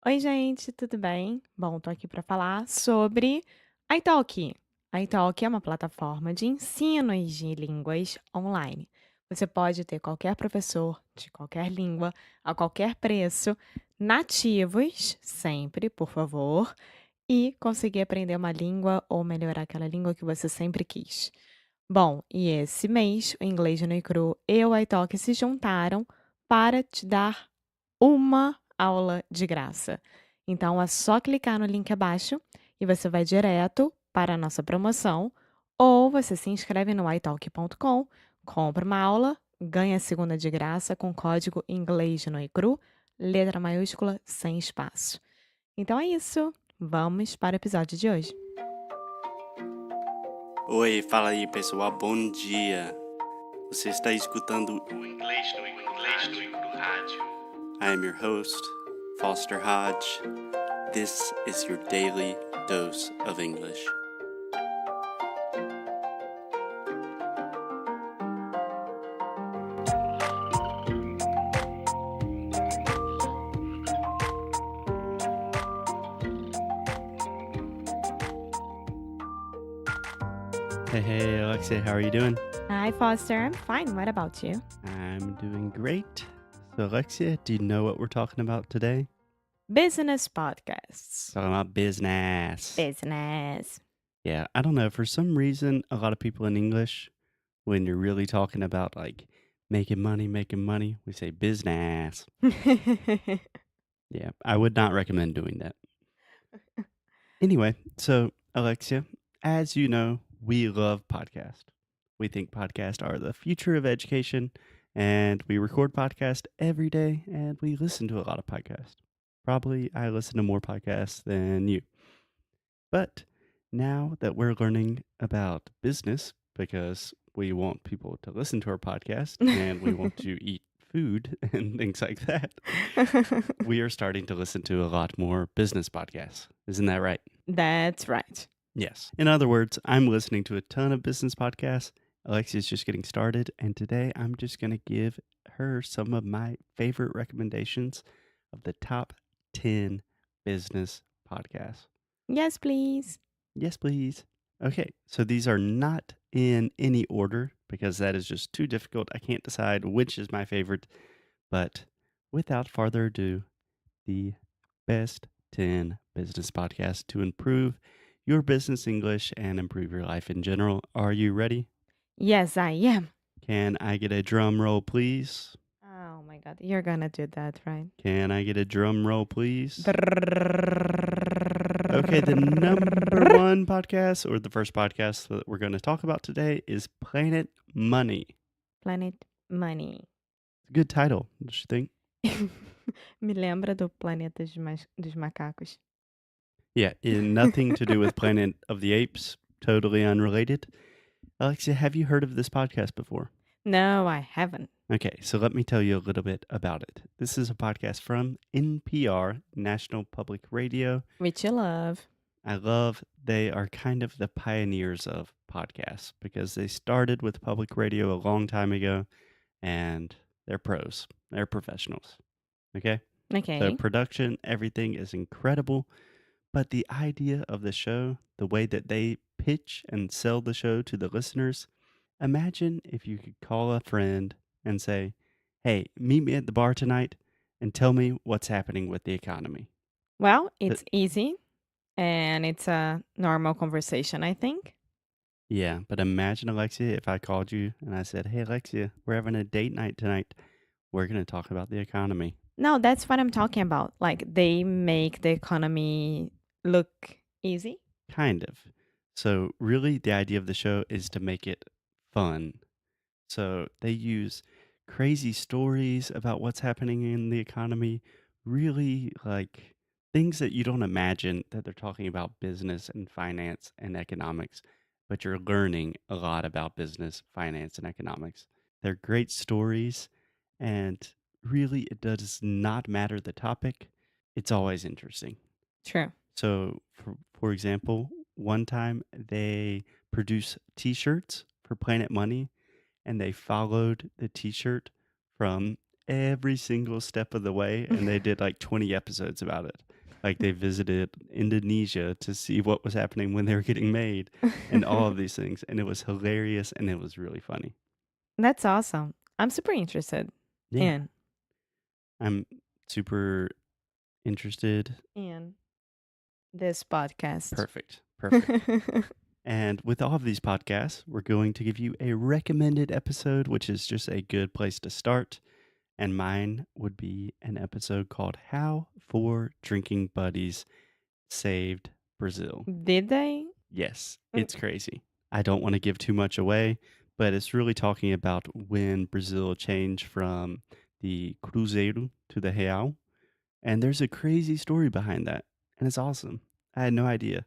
Oi, gente, tudo bem? Bom, tô aqui para falar sobre italki. A italki é uma plataforma de ensinos de línguas online. Você pode ter qualquer professor de qualquer língua, a qualquer preço, nativos, sempre, por favor, e conseguir aprender uma língua ou melhorar aquela língua que você sempre quis. Bom, e esse mês, o Inglês no e Cru e o italki se juntaram para te dar uma aula de graça. Então é só clicar no link abaixo e você vai direto para a nossa promoção, ou você se inscreve no italki.com, compra uma aula, ganha a segunda de graça com código inglês no iCru, letra maiúscula, sem espaço. Então é isso, vamos para o episódio de hoje. Oi, fala aí pessoal, bom dia. Você está escutando o Inglês no Rádio. I am your host, Foster Hodge. This is your daily dose of English. Hey, Alexia, how are you doing? Hi, Foster. I'm fine. What about you? I'm doing great. So, Alexia, do you know what we're talking about today? Business podcasts. Talking about business. Business. Yeah, I don't know. For some reason, a lot of people in English, when you're really talking about like making money, we say business. Yeah, I would not recommend doing that. Anyway, so Alexia, as you know, we love podcasts. We think podcasts are the future of education, and we record podcasts every day, and we listen to a lot of podcasts. Probably I listen to more podcasts than you. But now that we're learning about business, because we want people to listen to our podcast and we want to eat food and things like that, we are starting to listen to a lot more business podcasts. Isn't that right? That's right. Yes. In other words, I'm listening to a ton of business podcasts. Alexia's just getting started, and today I'm just going to give her some of my favorite recommendations of the top 10 business podcasts. Yes, please. Yes, please. Okay, so these are not in any order because that is just too difficult. I can't decide which is my favorite, but without further ado, the best 10 business podcasts to improve your business English and improve your life in general. Are you ready? Yes, I am. Can I get a drum roll, please? Oh my God, you're gonna do that, right? Can I get a drum roll, please? Okay, the number one podcast or the first podcast that we're going to talk about today is Planet Money. Planet Money. Good title, don't you think? Me lembra do Planeta dos Macacos. Yeah, nothing to do with Planet of the Apes, totally unrelated. Alexia, have you heard of this podcast before? No, I haven't. Okay, so let me tell you a little bit about it. This is a podcast from NPR, National Public Radio. Which you love. I love they are kind of the pioneers of podcasts because they started with public radio a long time ago and they're pros. They're professionals. Okay? So Okay. production, everything is incredible, but the idea of the show, the way that they pitch and sell the show to the listeners, imagine if you could call a friend and say, "Hey, meet me at the bar tonight and tell me what's happening with the economy." Well, Th- it's easy and it's a normal conversation, I think. Yeah, but imagine, Alexia, if I called you and I said, "Hey, Alexia, we're having a date night tonight. We're going to talk about the economy." No, that's what I'm talking about. Like they make the economy look easy. Kind of. So, really, the idea of the show is to make it fun. So, they use crazy stories about what's happening in the economy, really like things that you don't imagine that they're talking about business and finance and economics, but you're learning a lot about business, finance, and economics. They're great stories, and really, it does not matter the topic, it's always interesting. True. So, for example, one time they produce T-shirts for Planet Money, and they followed the T-shirt from every single step of the way, and they did like 20 episodes about it. Like they visited Indonesia to see what was happening when they were getting made and all of these things. And it was hilarious and it was really funny. That's awesome. I'm super interested Yeah. in I'm super interested. in this podcast. Perfect. Perfect. And with all of these podcasts, we're going to give you a recommended episode, which is just a good place to start. And mine would be an episode called How Four Drinking Buddies Saved Brazil. Did they? Yes, Mm. it's crazy. I don't want to give too much away, but it's really talking about when Brazil changed from the Cruzeiro to the Real. And there's a crazy story behind that. And it's awesome. I had no idea.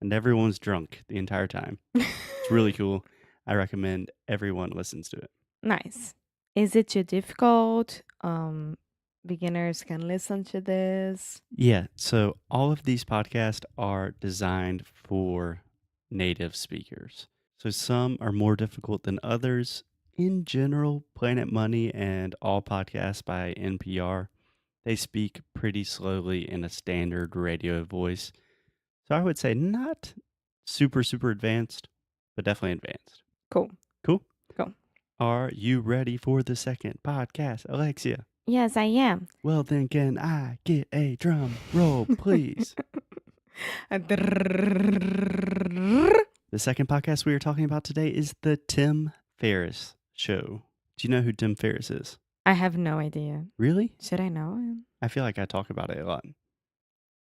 And everyone's drunk the entire time. It's really cool. I recommend everyone listens to it. Nice. Is it too difficult? Beginners can listen to this. Yeah, so all of these podcasts are designed for native speakers. So some are more difficult than others. In general, Planet Money and all podcasts by NPR, they speak pretty slowly in a standard radio voice. So I would say not super, super advanced, but definitely advanced. Cool. Cool. Cool. Are you ready for the second podcast, Alexia? Yes, I am. Well, then, can I get a drum roll, please? The second podcast we are talking about today is the Tim Ferriss Show. Do you know who Tim Ferriss is? I have no idea. Really? Should I know him? I feel like I talk about it a lot.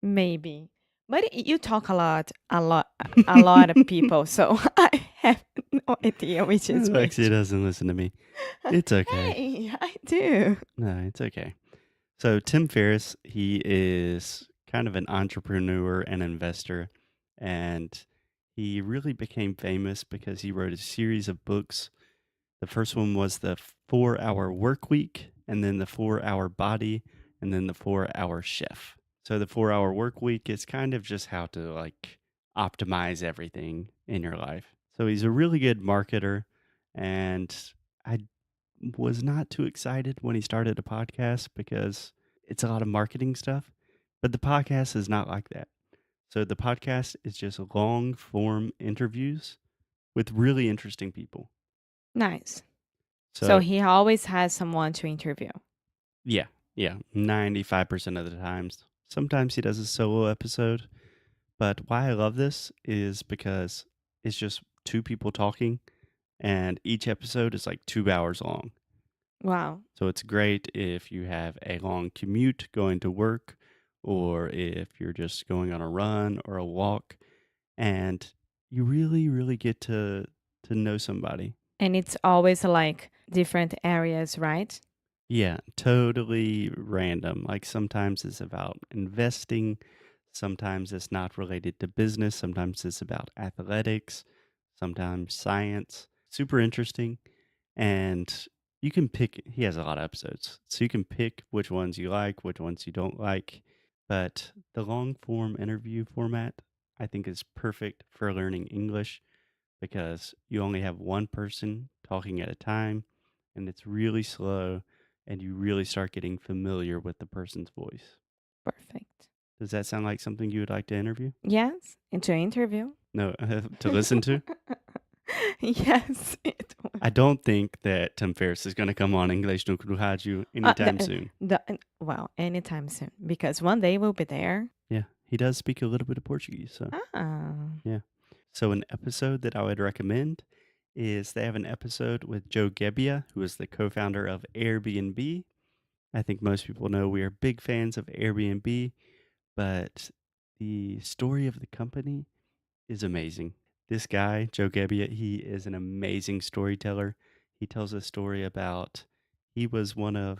Maybe. But you talk a lot of people, so I have no idea which is which. Alexia doesn't listen to me. It's okay. Hey, I do. No, it's okay. So Tim Ferriss, he is kind of an entrepreneur and investor, and he really became famous because he wrote a series of books. The first one was the 4 Hour Work Week, and then the 4 Hour Body, and then the 4 Hour Chef. So the 4 Hour Work Week is kind of just how to like optimize everything in your life. So he's a really good marketer, and I was not too excited when he started a podcast because it's a lot of marketing stuff, but the podcast is not like that. So the podcast is just long form interviews with really interesting people. Nice. So So he always has someone to interview. yeah, 95% of the times. Sometimes he does a solo episode, but why I love this is because it's just two people talking and each episode is like 2 hours long. Wow. So it's great if you have a long commute going to work or if you're just going on a run or a walk and you really really get to know somebody. And it's always like different areas, right? Yeah, totally random. Like sometimes it's about investing, sometimes it's not related to business, sometimes it's about athletics, sometimes science. Super interesting. And you can pick, he has a lot of episodes. So you can pick which ones you like, which ones you don't like. But the long form interview format, I think, is perfect for learning English because you only have one person talking at a time and it's really slow and you really start getting familiar with the person's voice. Perfect. Does that sound like something you would like to interview? Yes, into interview. No, to listen to? Yes, it I don't think that Tim Ferriss is going to come on English no Rádio anytime soon. Well, anytime soon, because one day we'll be there. Yeah, he does speak a little bit of Portuguese, so Ah, yeah. So an episode that I would recommend is they have an episode with Joe Gebbia, who is the co-founder of Airbnb. I think most people know we are big fans of Airbnb, but the story of the company is amazing. This guy, Joe Gebbia, he is an amazing storyteller. He tells a story about he was one of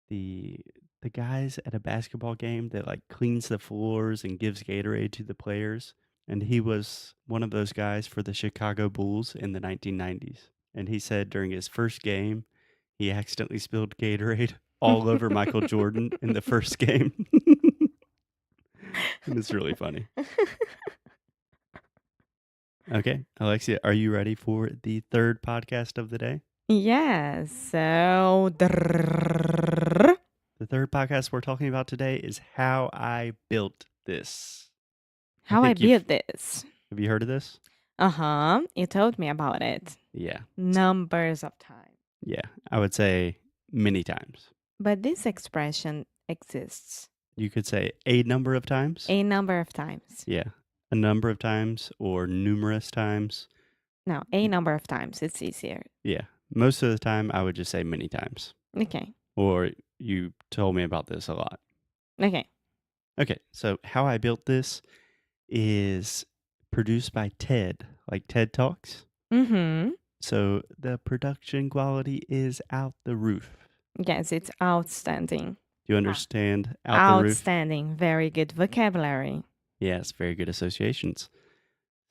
the the guys at a basketball game that like cleans the floors and gives Gatorade to the players. And he was one of those guys for the Chicago Bulls in the 1990s. And he said during his first game, he accidentally spilled Gatorade all over Michael Jordan in the first game. And it's really funny. Okay, Alexia, are you ready for the third podcast of the day? yes. So, The The third podcast we're talking about today is How I Built This. I How I think you've built this. have you heard of this? Uh-huh. You told me about it. Yeah. Numbers of times. Yeah. I would say many times. But this expression exists You could say a number of times. a number of times. Yeah. A number of times or numerous times. No, a number of times. It's easier. Yeah. Most of the time, I would just say many times. Okay. Or you told me about this a lot. Okay. Okay. So, How I Built This is produced by TED, like TED Talks. Mm-hmm. So, the production quality is out the roof. Yes, it's outstanding. Do you understand out the roof? Outstanding. Very good vocabulary. Yes, very good associations.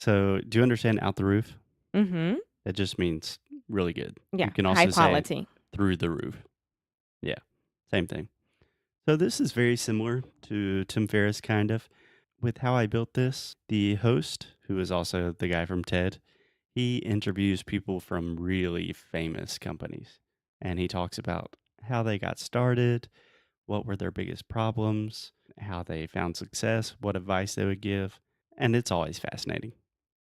So, do you understand out the roof? Mm-hmm. That just means really good. Yeah. You can High also say quality. through the roof. Yeah, same thing. So, this is very similar to Tim Ferriss, kind of. With How I Built This, the host, who is also the guy from TED, he interviews people from really famous companies. And he talks about how they got started, what were their biggest problems, how they found success, what advice they would give. And it's always fascinating.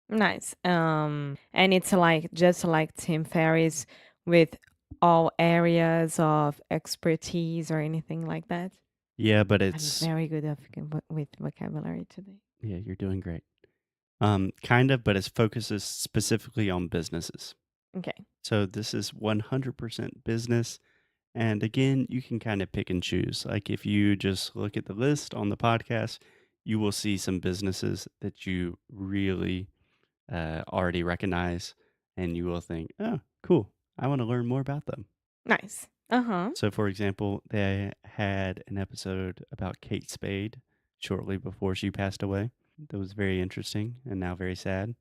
Nice. And it's like just like Tim Ferriss with all areas of expertise or anything like that. Yeah, but I'm it's, very good with vocabulary today. yeah, you're doing great. Kind of, but it focuses specifically on businesses. Okay. So this is 100% business. And again, you can kind of pick and choose. Like if you just look at the list on the podcast, you will see some businesses that you really already recognize, and you will think, oh, cool. I want to learn more about them. Nice. Uh-huh. So, for example, they had an episode about Kate Spade shortly before she passed away. That was very interesting and now very sad.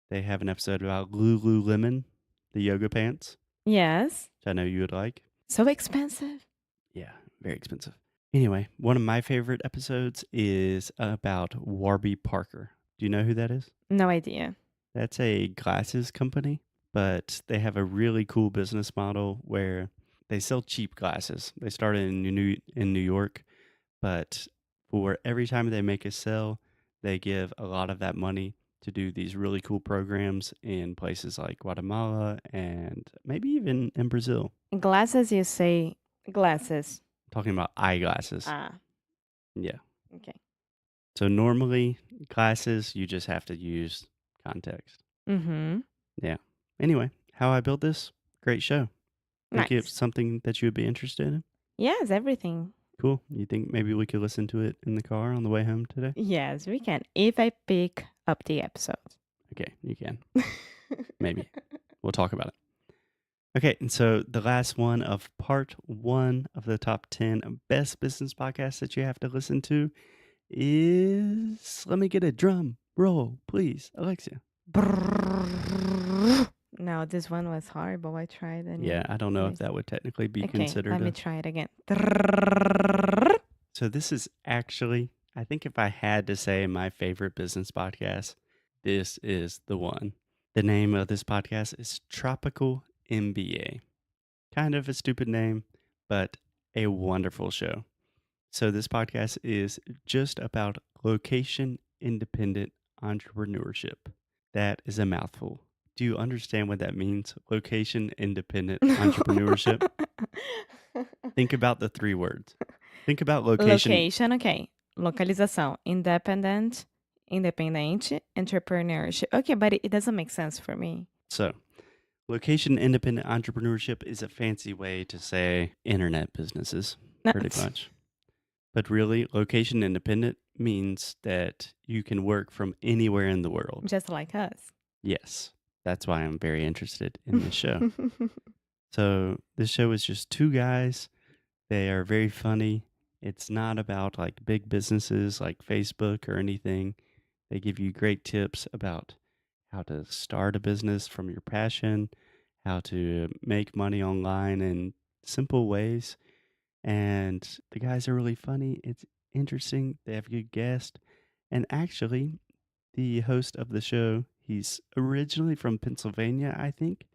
They have an episode about Lululemon, the yoga pants, Yes. which I know you would like. So expensive. Yeah, very expensive. Anyway, one of my favorite episodes is about Warby Parker. Do you know who that is? No idea. That's a glasses company, but they have a really cool business model where they sell cheap glasses. They started in New York, but for every time they make a sale, they give a lot of that money to do these really cool programs in places like Guatemala and maybe even in Brazil. Glasses, you say glasses. Talking about eyeglasses. Ah, Yeah. okay. So normally classes, you just have to use context. Mm-hmm. Yeah. Anyway, How I Built This, great show. Think it's Nice. something that you would be interested in? Yes, everything. Cool. You think maybe we could listen to it in the car on the way home today? Yes, we can. If I pick up the episode. Okay, you can. Maybe. We'll talk about it. Okay, and so the last one of part one of the top 10 best business podcasts that you have to listen to is, let me get a drum roll, please, Alexia. No, this one was horrible. I tried Yeah, I don't know if anyways. that would technically be Okay, considered let me a. try it again. So this is actually, I think if I had to say my favorite business podcast, this is the one. The name of this podcast is Tropical MBA. Kind of a stupid name, but a wonderful show. So this podcast is just about location independent entrepreneurship. That is a mouthful. Do you understand what that means? Location independent entrepreneurship? Think about the three words. Think about location. Location, okay. Localização. Independent, independente, entrepreneurship. Okay, but it doesn't make sense for me. So, location independent entrepreneurship is a fancy way to say internet businesses, pretty much. But really, location independent means that you can work from anywhere in the world. Just like us. Yes, that's why I'm very interested in this show. So, this show is just two guys. They are very funny. It's not about like big businesses like Facebook or anything. They give you great tips about how to start a business from your passion, how to make money online in simple ways. And the guys are really funny. It's interesting. They have good guests. And actually, the host of the show, he's originally from Pennsylvania, I think,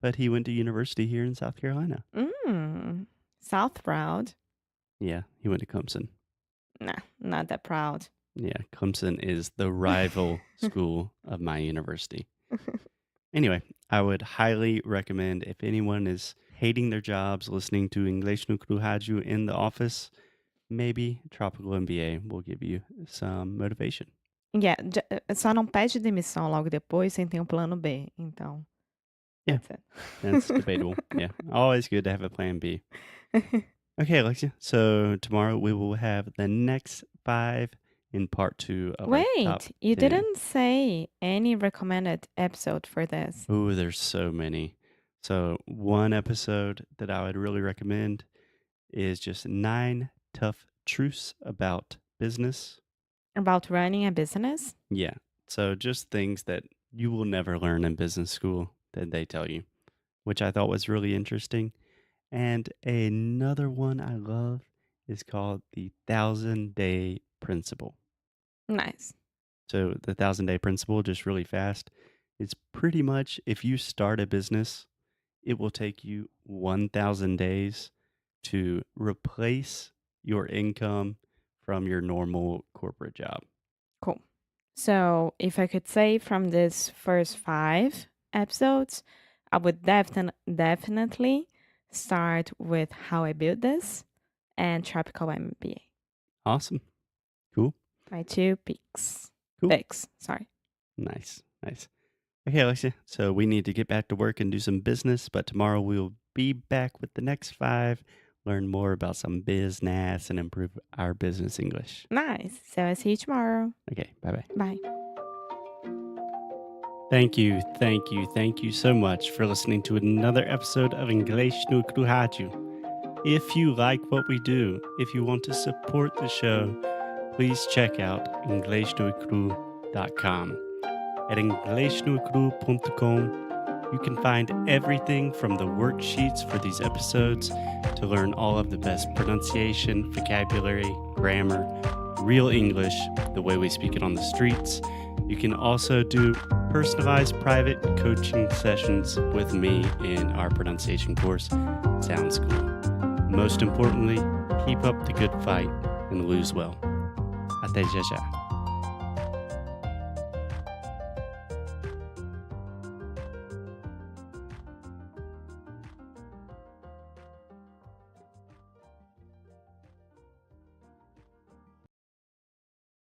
but he went to university here in South Carolina. Mm, South Proud. Yeah, he went to Clemson. Nah, not that proud. Yeah, Clemson is the rival school of my university. Anyway, I would highly recommend if anyone is hating their jobs listening to English no Kruhaju in the office, maybe Tropical MBA will give you some motivation. Yeah, só não pede demissão logo depois sem ter um plano B, então Yeah, that's it. that's debatable. Yeah, always good to have a plan B. Okay, Alexia. So tomorrow we will have the next 5 in part 2 of our top Wait, you 10. didn't say any recommended episode for this. Oh, there's so many. So one episode that I would really recommend is just 9 tough truths about business. About running a business? Yeah. So just things that you will never learn in business school that they tell you, which I thought was really interesting. And another one I love is called the 1,000-day principle. Nice. So the 1,000-day principle, just really fast, it's pretty much if you start a business, it will take you 1,000 days to replace your income from your normal corporate job. Cool. So, if I could say from this first 5 episodes, I would definitely start with how I built this and Tropical MBA. Awesome. Cool. My 2 picks. Cool. Picks, sorry. Nice. Nice. Okay, Alexia. So we need to get back to work and do some business, but tomorrow we will be back with the next 5, learn more about some business and improve our business English. Nice. So, I'll see you tomorrow. Okay, bye-bye. Bye. Thank you so much for listening to another episode of English no Kruhaju. If you like what we do, if you want to support the show, please check out EnglishNoCru.com. At EnglishNoCru.com, you can find everything from the worksheets for these episodes to learn all of the best pronunciation, vocabulary, grammar, real English, the way we speak it on the streets. You can also do personalized private coaching sessions with me in our pronunciation course, Sounds Cool. Most importantly, keep up the good fight and lose well. Até já já.